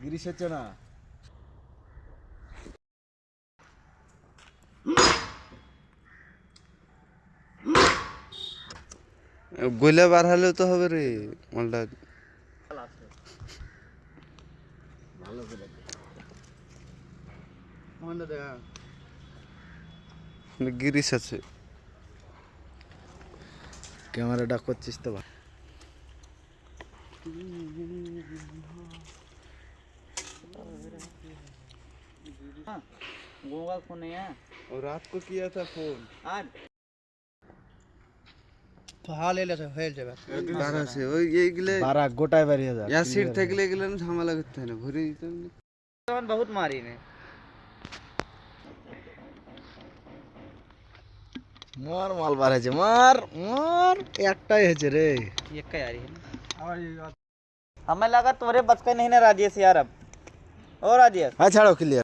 গিরিশ হচ্ছে না। গলে বার হলেও তো হবে রে মালটা। ভালো করে গিরিশ আছে। ক্যামেরাটা করছিস তো ভাই। गोगा फोन नहीं है और रात को किया था फोन। आज তো হাল এলে হয়ে যাবে। বার আছে ওই এইগুলো বারা গোটায় বেরিয়ে যা। ইয়া সিট থাকলে এগুলো ঝামেলা করতে হয় না, ঘুরে দিতাম না। बहुत मारी ने মার মাল বার হয়েছে, মার মার একটাই হয়েছে রে। ये क्या यार है हमें लगा तुम्हारे बस का नहीं ना राजेश यार अब और राजेश হ্যাঁ ছাড়ো ক্লিয়ার।